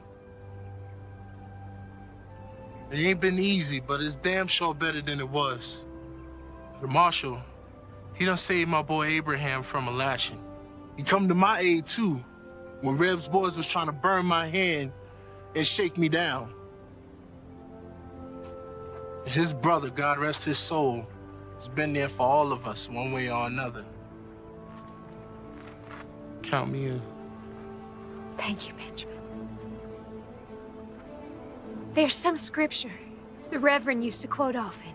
It ain't been easy, but it's damn sure better than it was. The marshal, he done saved my boy Abraham from a lashing. He come to my aid too, when Reb's boys was trying to burn my hand and shake me down. And his brother, God rest his soul, has been there for all of us, one way or another. Count me in. Thank you, Benjamin. There's some scripture the Reverend used to quote often.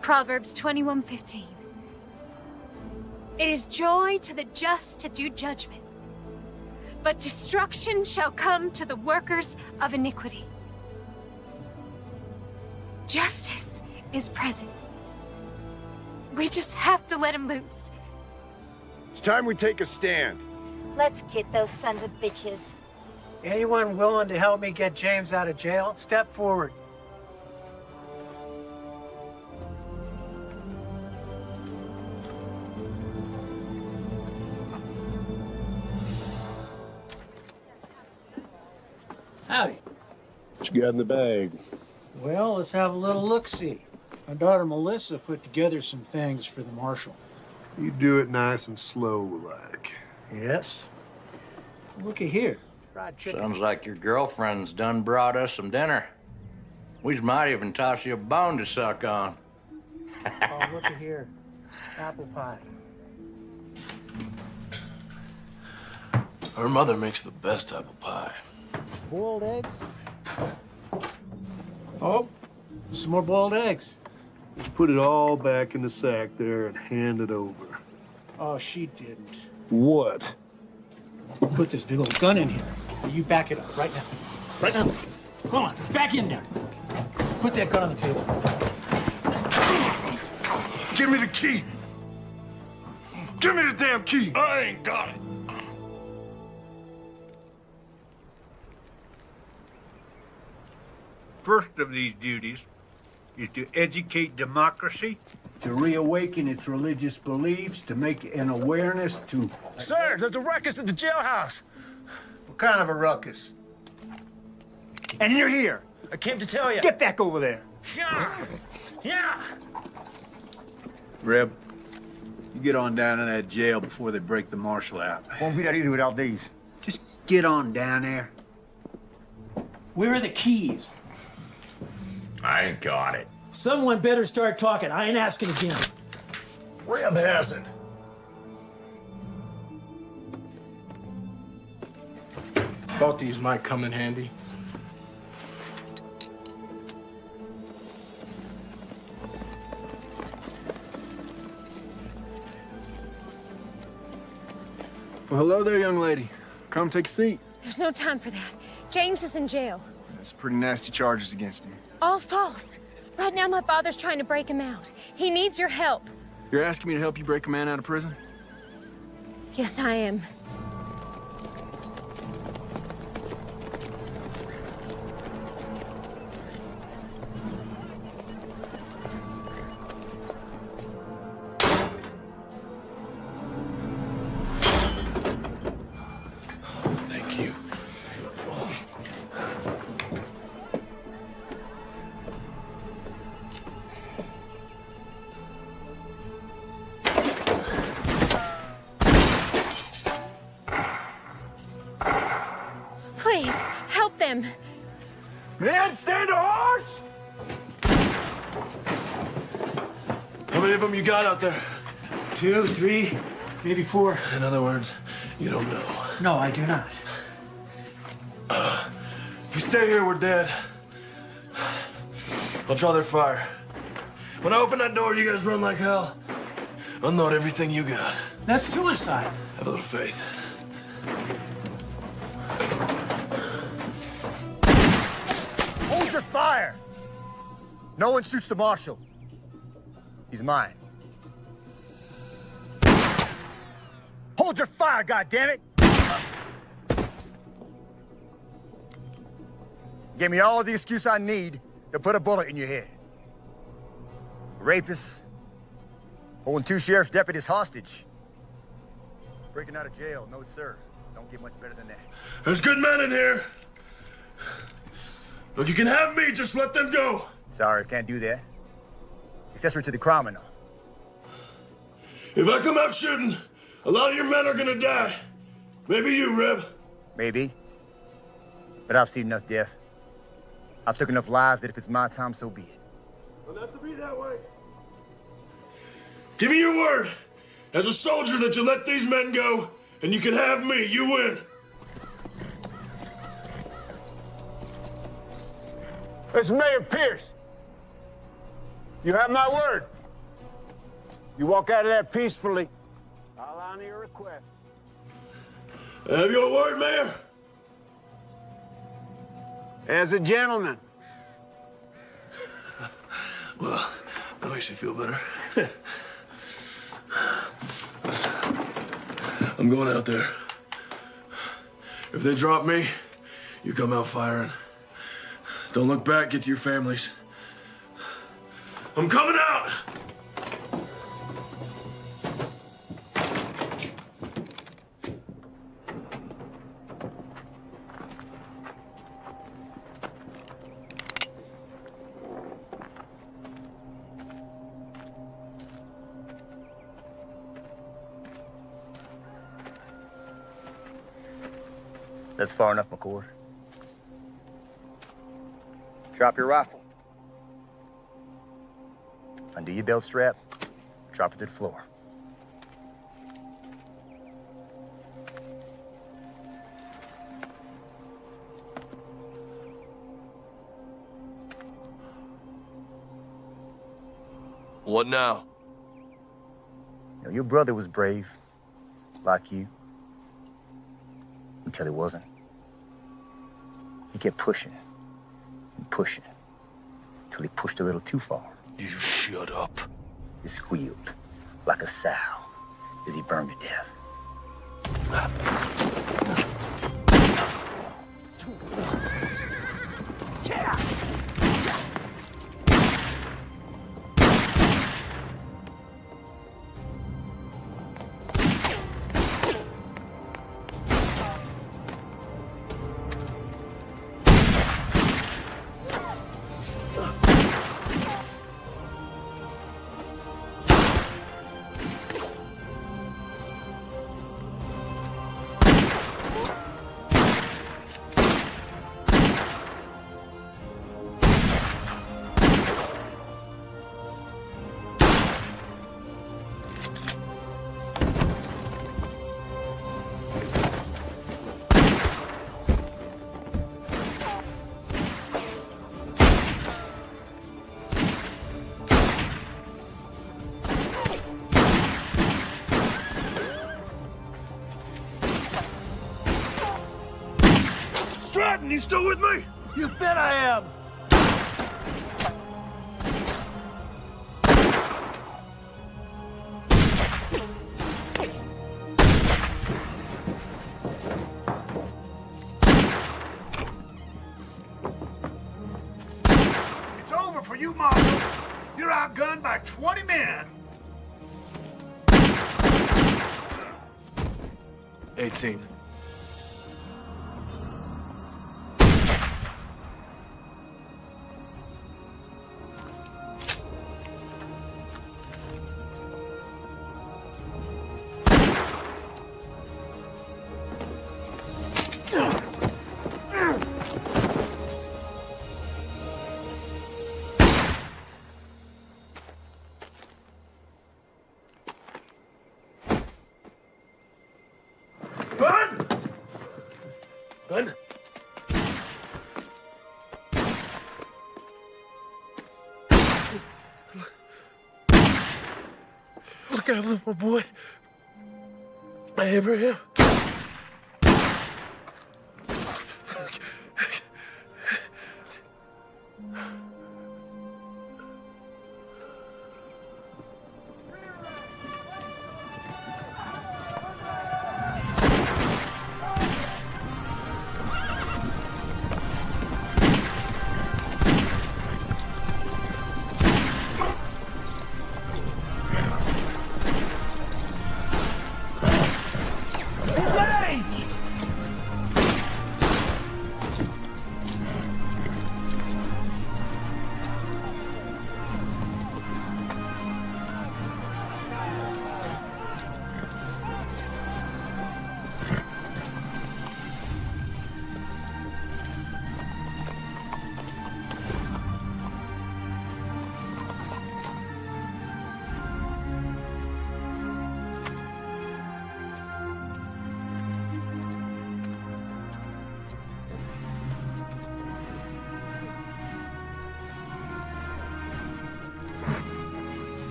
Proverbs 21:15. It is joy to the just to do judgment, but destruction shall come to the workers of iniquity. Justice is present. We just have to let him loose. It's time we take a stand. Let's get those sons of bitches. Anyone willing to help me get James out of jail, step forward. Howdy. What you got in the bag? Well, let's have a little look-see. My daughter Melissa put together some things for the marshal. You do it nice and slow, like. Yes. Looky here. Sounds like your girlfriend's done brought us some dinner. We might even toss you a bone to suck on. Oh, looky here. Apple pie. Her mother makes the best apple pie. Boiled eggs? Oh, some more boiled eggs. Put it all back in the sack there and hand it over. Oh, she didn't. What? Put this big old gun in here. You back it up right now. Right now. Come on, back in there. Put that gun on the table. Give me the key. Give me the damn key. I ain't got it. First of these duties is to educate democracy, To reawaken its religious beliefs, to make an awareness to... Sir, there's a ruckus at the jailhouse. What kind of a ruckus? And you're here. I came to tell you. Get back over there. Yeah. Reb, you get on down in that jail before they break the marshal out. Won't be that easy without these. Just get on down there. Where are the keys? I ain't got it. Someone better start talking. I ain't asking again. Reb has it. Thought these might come in handy. Well, hello there, young lady. Come take a seat. There's no time for that. James is in jail. There's pretty nasty charges against him. All false. Right now, my father's trying to break him out. He needs your help. You're asking me to help you break a man out of prison? Yes, I am. Thank you. Please, help them. Man, stand a horse! How many of them you got out there? 2, 3, maybe 4. In other words, You don't know. No, I do not. If we stay here, we're dead. I'll draw their fire. When I open that door, you guys run like hell. Unload everything you got. That's suicide. Have a little faith. Hold your fire! No one shoots the marshal. He's mine. Hold your fire, goddammit! Give me all the excuse I need to put a bullet in your head. Rapists, holding 2 sheriff's deputies hostage. Breaking out of jail, no sir. Don't get much better than that. There's good men in here. If you can have me, just let them go. Sorry, can't do that. Accessory to the crime and all. If I come out shooting, a lot of your men are gonna die. Maybe you, Reb. Maybe. But I've seen enough death. I've took enough lives that if it's my time, so be it. Doesn't have to be that way. Give me your word, as a soldier, that you let these men go, and you can have me. You win. This is Mayor Pierce. You have my word. You walk out of there peacefully, I'll honor your request. I have your word, Mayor. As a gentleman. Well, that makes me feel better. Listen, I'm going out there. If they drop me, you come out firing. Don't look back, get to your families. I'm coming out! That's far enough, McCord. Drop your rifle. Undo your belt strap. Drop it to the floor. What now? You know, your brother was brave, like you. Until he wasn't. He kept pushing and pushing till he pushed a little too far. You shut up. He squealed like a sow as he burned to death. Stratton, you still with me? You bet I am. It's over for you, Marshal. You're outgunned by 20 men. 18. Look after my boy, Abraham.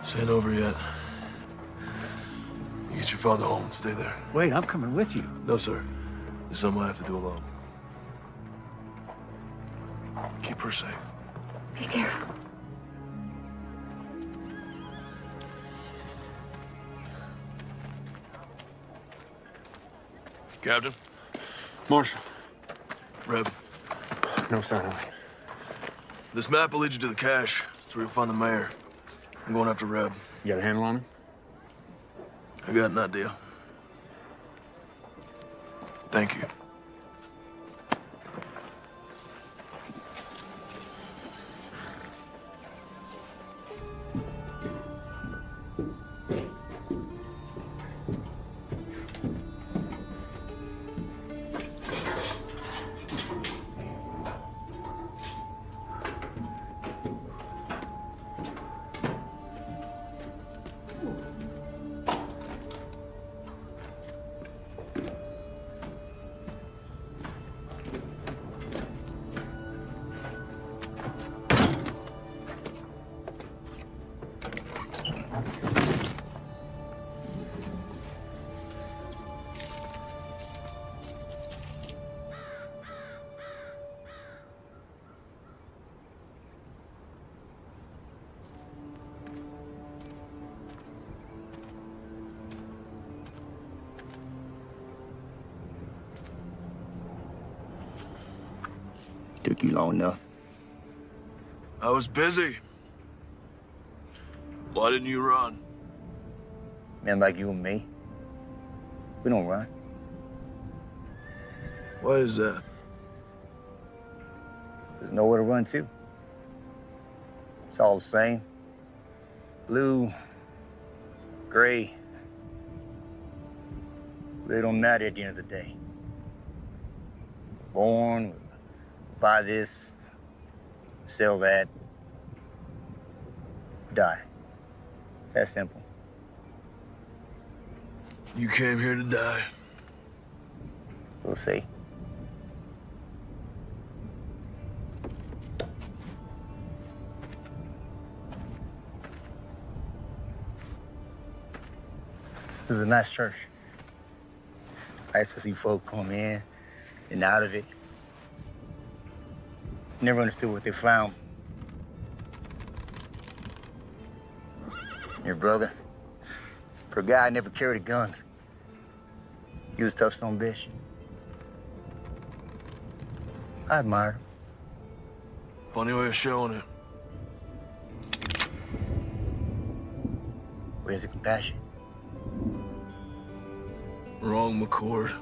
This ain't over yet. You get your father home and stay there. Wait, I'm coming with you. No, sir. It's something I have to do alone. Keep her safe. Be careful. Captain? Marshal. Reb. No sign of it. This map will lead you to the cache. That's where you'll find the mayor. I'm going after Reb. You got a handle on him? I got an idea. Thank you. Took you long enough. I was busy. Why didn't you run? Men like you and me, we don't run. Why is that? There's nowhere to run to. It's all the same. Blue, gray. They don't matter at the end of the day. Born, buy this, sell that, die. That simple. You came here to die. We'll see. It was a nice church. I used to see folk come in and out of it. Never understood what they found. Your brother, for a guy, never carried a gun. He was a tough son of a bitch. I admired him. Funny way of showing it. Where's the compassion? Wrong, McCord.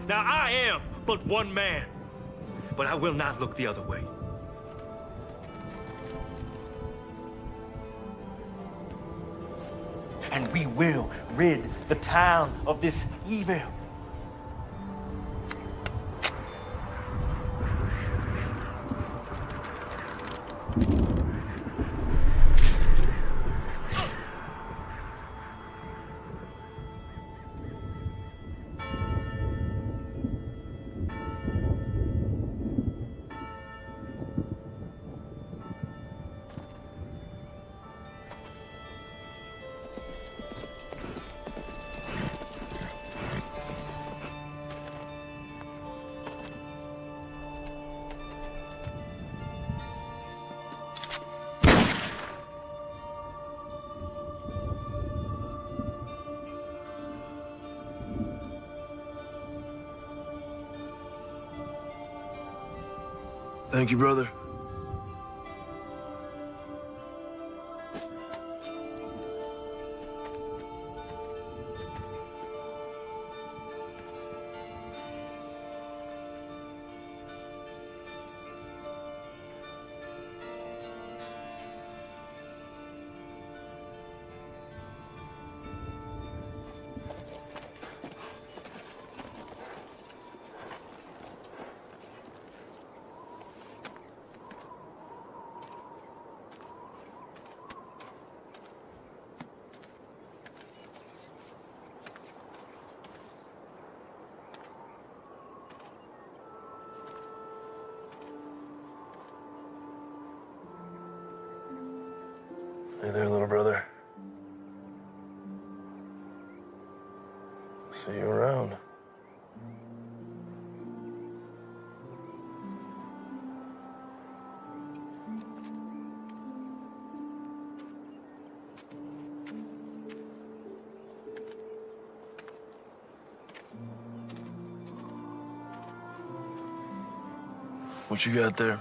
Now I am but one man. but I will not look the other way. And we will rid the town of this evil. Thank you, brother. Hey there, little brother. See you around. What you got there?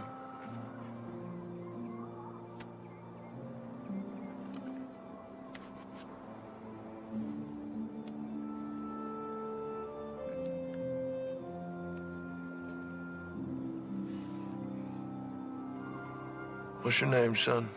What's your name, son?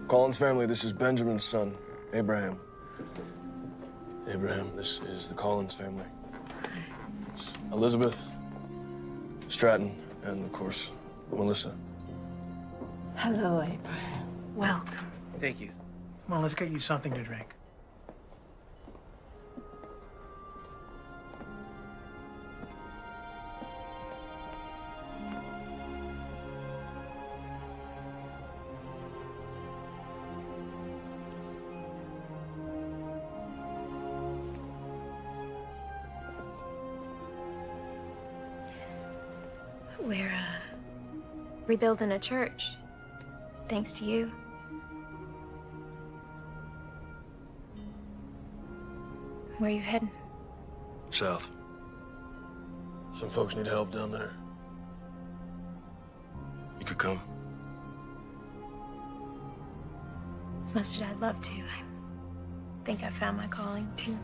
Collins family, this is Benjamin's son, Abraham. Abraham, this is the Collins family. It's Elizabeth, Stratton, and of course, Melissa. Hello, Abraham. Welcome. Thank you. Come on, let's get you something to drink. We're, rebuilding a church. Thanks to you. Where are you heading? South. Some folks need help down there. You could come. As much as I'd love to, I think I found my calling, too.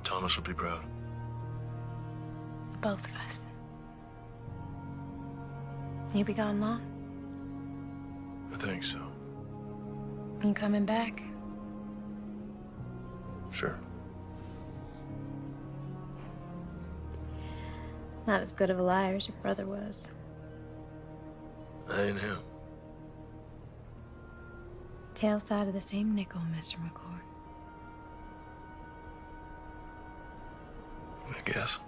Thomas would be proud. Both of us. You be gone long? I think so. You coming back? Sure. Not as good of a liar as your brother was. I ain't him. tail side of the same nickel, Mr. McCord. I guess.